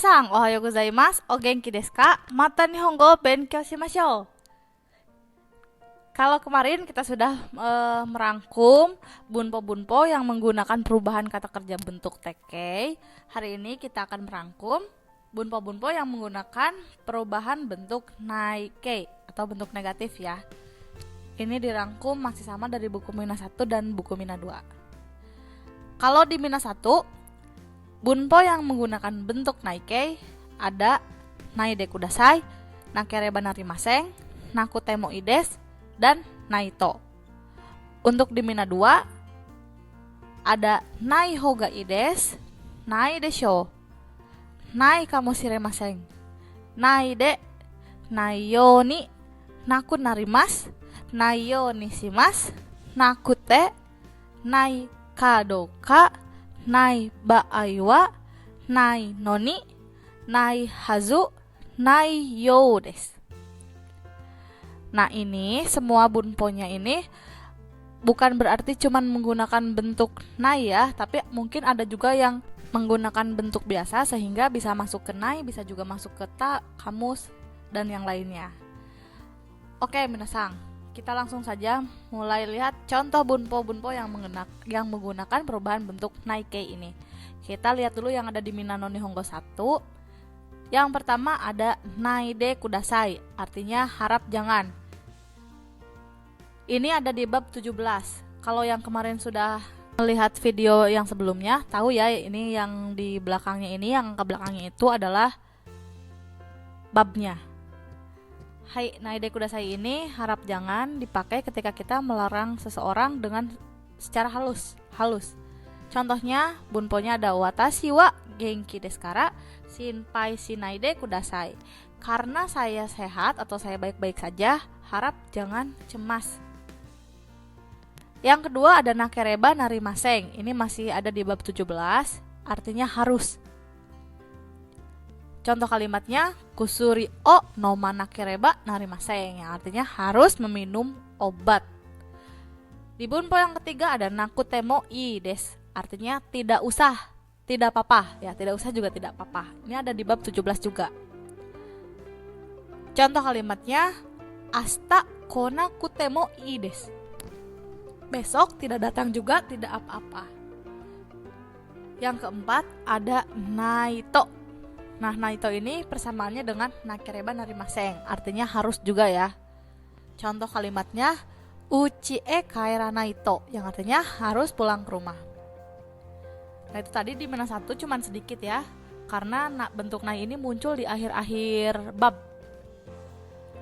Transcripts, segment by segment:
Minasan, ohayo gozaimasu, o genki desu ka? Mata nihongo benkyou shimashou. Kalau kemarin kita sudah merangkum bunpo-bunpo yang menggunakan perubahan kata kerja bentuk tekei. Hari ini kita akan merangkum bunpo-bunpo yang menggunakan perubahan bentuk naikei atau bentuk negatif ya. Ini dirangkum masih sama dari buku Mina 1 dan buku Mina 2. Kalau di Mina 1, bunpo yang menggunakan bentuk naikei ada naide kudasai, nakereba narimasen, nakute mo ii desu, dan naito. Untuk di Mina 2 ada nai hoga ii desu, nai desho, nai kamoshiremasen, nai de, nai yo ni, naku narimasu, nai yo ni shimasu, nakute, nai kadoka, nai baai wa, nai noni, nai hazu, nai yo desu. Nah ini semua bunponya ini bukan berarti cuman menggunakan bentuk nai ya, tapi mungkin ada juga yang menggunakan bentuk biasa sehingga bisa masuk ke nai, bisa juga masuk ke ta, kamus, dan yang lainnya. Oke minasang, kita langsung saja mulai lihat contoh bunpo-bunpo yang menggunakan perubahan bentuk naikei ini. Kita lihat dulu yang ada di Mina no Nihongo 1. Yang pertama ada naide kudasai, artinya harap jangan. Ini ada di bab 17. Kalau yang kemarin sudah melihat video yang sebelumnya, tahu ya ini yang di belakangnya ini, yang ke belakangnya itu adalah babnya. Hai, naide kudasai ini harap jangan dipakai ketika kita melarang seseorang dengan secara halus. Contohnya, bunponya ada watashi wa genki desu kara shinpai shinaide kudasai. Karena saya sehat atau saya baik-baik saja, harap jangan cemas. Yang kedua ada nakereba narimasen. Ini masih ada di bab 17, artinya harus. Contoh kalimatnya kusuri o noma nakereba narimasen, yang artinya harus meminum obat. Di bunpo yang ketiga ada nakute mo ii desu, artinya tidak usah, tidak apa-apa. Ya, tidak usah juga tidak apa-apa. Ini ada di bab 17 juga. Contoh kalimatnya asta konakute mo ii desu. Besok tidak datang juga tidak apa-apa. Yang keempat ada naito. Nah, naito ini persamaannya dengan nakereba narimasen, artinya harus juga ya. Contoh kalimatnya uchi e kaera naito, yang artinya harus pulang ke rumah. Nah, itu tadi di Mina 1 cuman sedikit ya, karena bentuk nai ini muncul di akhir-akhir bab.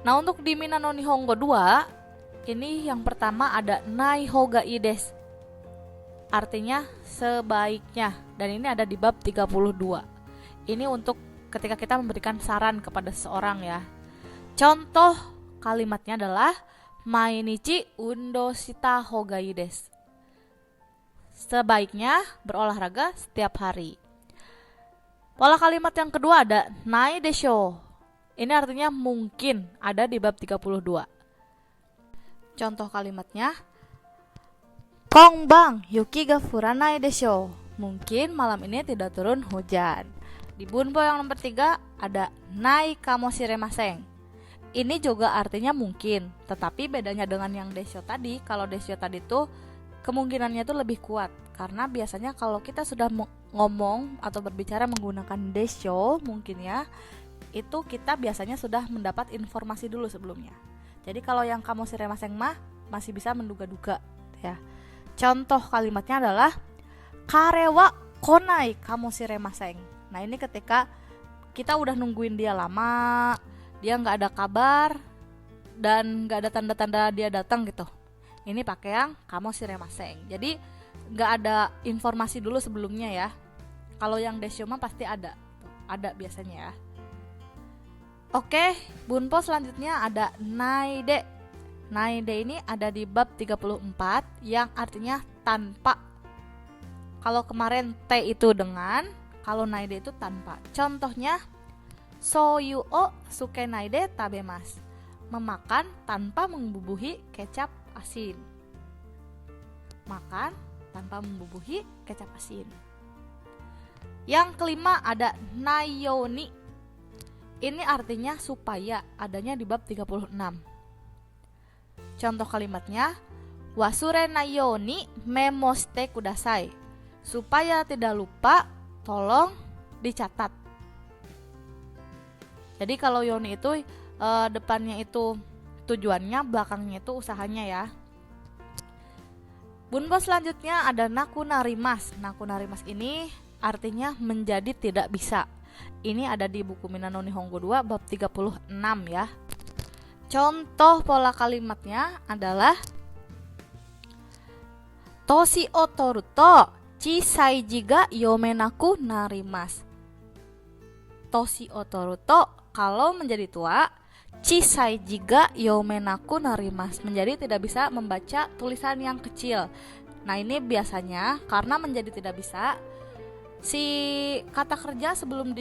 Nah, untuk di Mina no Nihongo 2, ini yang pertama ada nai hoga ii desu, artinya sebaiknya, dan ini ada di bab 32. Ini untuk ketika kita memberikan saran kepada seseorang ya. Contoh kalimatnya adalah mainichi undo shita hoga ii desu. Sebaiknya berolahraga setiap hari. Pola kalimat yang kedua ada nai desho. Ini artinya mungkin, ada di bab 32. Contoh kalimatnya konbang yuki ga furanai desho. Mungkin malam ini tidak turun hujan. Di bunpo yang nomor 3 ada nai kamoshiremasen. Ini juga artinya mungkin, tetapi bedanya dengan yang desho tadi, kalau desho tadi tuh kemungkinannya tuh lebih kuat, karena biasanya kalau kita sudah ngomong atau berbicara menggunakan desho mungkin ya, itu kita biasanya sudah mendapat informasi dulu sebelumnya. Jadi kalau yang kamoshiremasen mah masih bisa menduga-duga ya. Contoh kalimatnya adalah kare wa konai kamoshiremasen. Nah, ini ketika kita udah nungguin dia lama, dia nggak ada kabar dan nggak ada tanda-tanda dia datang gitu. Ini pakai yang kamoshiremasen. Jadi nggak ada informasi dulu sebelumnya ya. Kalau yang desho mah pasti ada biasanya ya. Oke, bunpo selanjutnya ada naide. Naide ini ada di bab 34 yang artinya tanpa. Kalau kemarin te itu dengan, kalau naide itu tanpa. Contohnya soyu o suke naide tabemasu. Memakan tanpa membubuhi kecap asin. Makan tanpa membubuhi kecap asin. Yang kelima ada nayoni. Ini artinya supaya, adanya di bab 36. Contoh kalimatnya, wasure nayoni memoste kudasai. Supaya tidak lupa, tolong dicatat. Jadi kalau yoni itu depannya itu tujuannya, belakangnya itu usahanya ya. Bunpo selanjutnya ada naku narimas. Naku narimas ini artinya menjadi tidak bisa. Ini ada di buku Minano Nihongo 2 bab 36 ya. Contoh pola kalimatnya adalah toshi o toru to chisai ji ga yomenaku narimas. Toshi o toru to, kalau menjadi tua, chisai ji ga yomenaku narimas, menjadi tidak bisa membaca tulisan yang kecil. Nah, ini biasanya karena menjadi tidak bisa, si kata kerja sebelum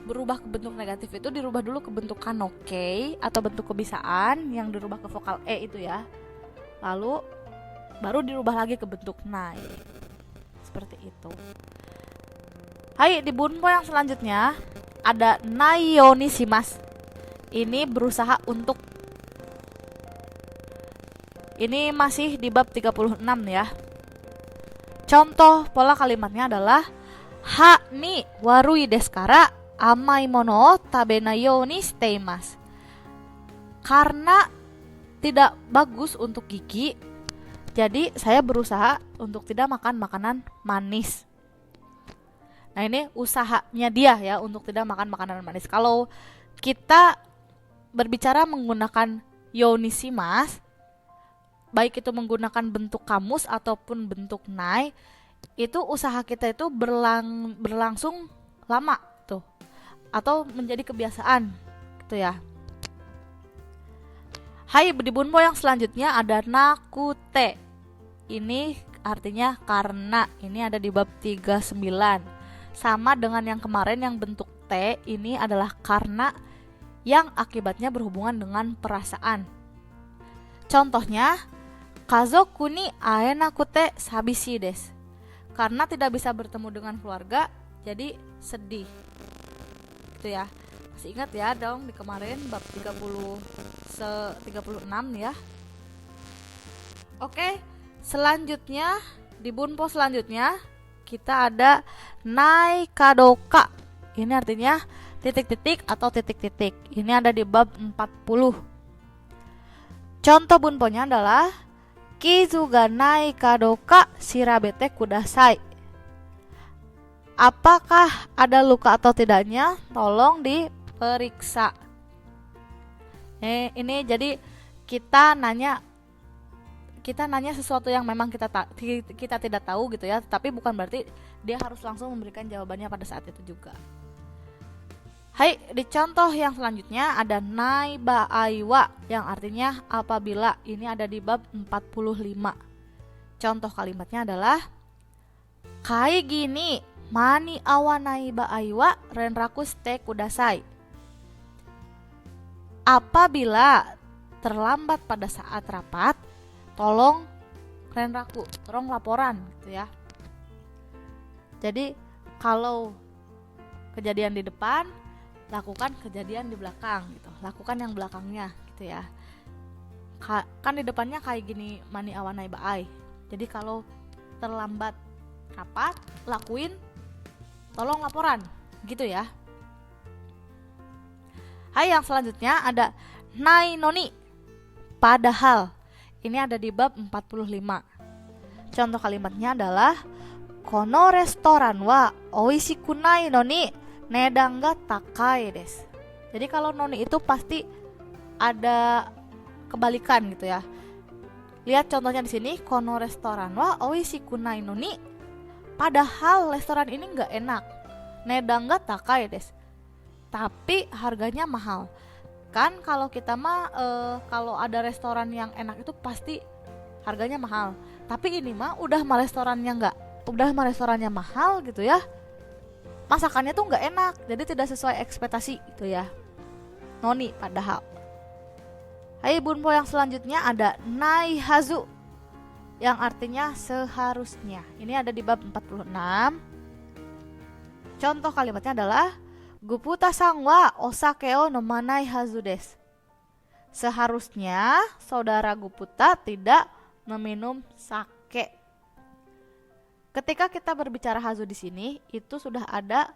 berubah ke bentuk negatif itu dirubah dulu ke bentuk kanoke atau bentuk kebisaan yang dirubah ke vokal e itu ya. Lalu baru dirubah lagi ke bentuk nai. Seperti itu. Hai, di bunpo yang selanjutnya ada nayoni shimasu. Ini berusaha untuk. Ini masih di bab 36 ya. Contoh pola kalimatnya adalah ha ni warui desu kara amai mono o tabenai you ni shiteimasu. Karena tidak bagus untuk gigi, jadi saya berusaha untuk tidak makan makanan manis. Nah, ini usahanya dia ya untuk tidak makan makanan manis. Kalau kita berbicara menggunakan yonishimasu, baik itu menggunakan bentuk kamus ataupun bentuk nai, itu usaha kita itu berlangsung lama tuh, atau menjadi kebiasaan gitu ya. Hai, di bunpo yang selanjutnya ada nakute. Ini artinya karena. Ini ada di bab 39. Sama dengan yang kemarin yang bentuk T, ini adalah karena yang akibatnya berhubungan dengan perasaan. Contohnya, kazoku ni aenakute sabishi desu. Karena tidak bisa bertemu dengan keluarga, jadi sedih. Gitu ya. Masih ingat ya dong di kemarin bab 36 ya. Oke, selanjutnya di bunpo selanjutnya kita ada nai kadoka. Ini artinya titik-titik atau titik-titik. Ini ada di bab 40. Contoh bunponya adalah kizu ga nai kadoka shirabete kudasai. Apakah ada luka atau tidaknya? Tolong diperiksa. Ini jadi kita nanya sesuatu yang memang kita tidak tahu gitu ya, tapi bukan berarti dia harus langsung memberikan jawabannya pada saat itu juga. Hai, di contoh yang selanjutnya ada nai ba aiwa yang artinya apabila. Ini ada di bab 45. Contoh kalimatnya adalah kai gini mani awa nai ba aiwa renraku shite kudasai. Apabila terlambat pada saat rapat, tolong renraku, tolong laporan gitu ya. Jadi kalau kejadian di depan, lakukan kejadian di belakang gitu. Lakukan yang belakangnya gitu ya. Kan di depannya kayak gini mani awanai baai. Jadi kalau terlambat rapat, lakuin, tolong laporan gitu ya. Hai, yang selanjutnya ada nai noni. Padahal. Ini ada di bab 45. Contoh kalimatnya adalah kono restoran wa oishiku nai noni nedang ga takai desu. Jadi kalau noni itu pasti ada kebalikan gitu ya. Lihat contohnya di sini, kono restoran wa oishiku nai noni. Padahal restoran ini nggak enak. Nedang ga takai desu. Tapi harganya mahal. Kan kalau kita mah kalau ada restoran yang enak itu pasti harganya mahal. Tapi ini mah udah mah restorannya mahal gitu ya. Masakannya tuh nggak enak, jadi tidak sesuai ekspektasi gitu ya. Noni padahal. Hai, bunpo yang selanjutnya ada nai hazu yang artinya seharusnya. Ini ada di bab 46. Contoh kalimatnya adalah Guputa-san wa osake o nomanai hazu desu. Seharusnya saudara Guputa tidak meminum sake. Ketika kita berbicara hazu di sini, itu sudah ada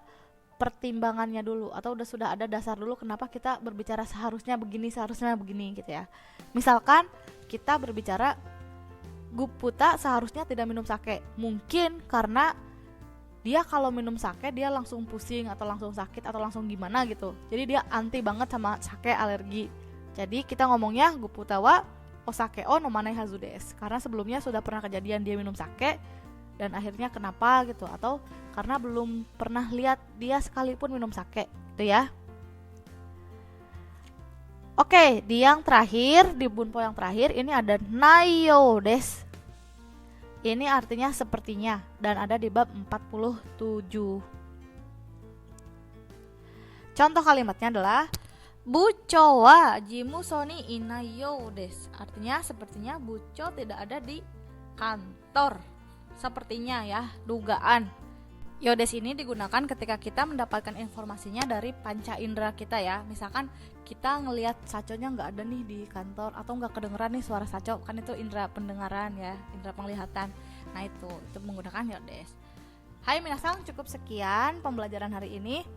pertimbangannya dulu atau sudah ada dasar dulu kenapa kita berbicara seharusnya begini gitu ya. Misalkan kita berbicara Guputa seharusnya tidak minum sake. Mungkin karena dia kalau minum sake dia langsung pusing atau langsung sakit atau langsung gimana gitu. Jadi dia anti banget sama sake, alergi. Jadi kita ngomongnya Guputa wa osake o nomanai hazu desu. Karena sebelumnya sudah pernah kejadian dia minum sake dan akhirnya kenapa gitu, atau karena belum pernah lihat dia sekalipun minum sake gitu ya. Oke, di yang terakhir, di bunpo yang terakhir ini ada nayo desu. Ini artinya sepertinya dan ada di bab 47. Contoh kalimatnya adalah Bucho wa jimuso ni inai yo desu. Artinya sepertinya Bucho tidak ada di kantor. Sepertinya ya, dugaan. Yodes ini digunakan ketika kita mendapatkan informasinya dari panca indera kita ya. Misalkan kita ngelihat saconya nggak ada nih di kantor atau nggak kedengeran nih suara saco, kan itu indera pendengaran ya, indera penglihatan. Nah itu menggunakan yodes. Hai minasang, cukup sekian pembelajaran hari ini.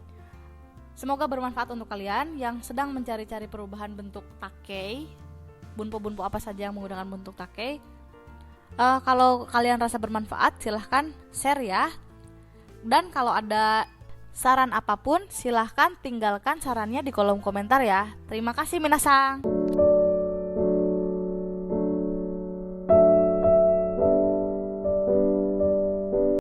Semoga bermanfaat untuk kalian yang sedang mencari-cari perubahan bentuk takei. Bunpo-bunpo apa saja yang menggunakan bentuk takei. Kalau kalian rasa bermanfaat silahkan share ya. Dan kalau ada saran apapun silahkan tinggalkan sarannya di kolom komentar ya. Terima kasih minasang.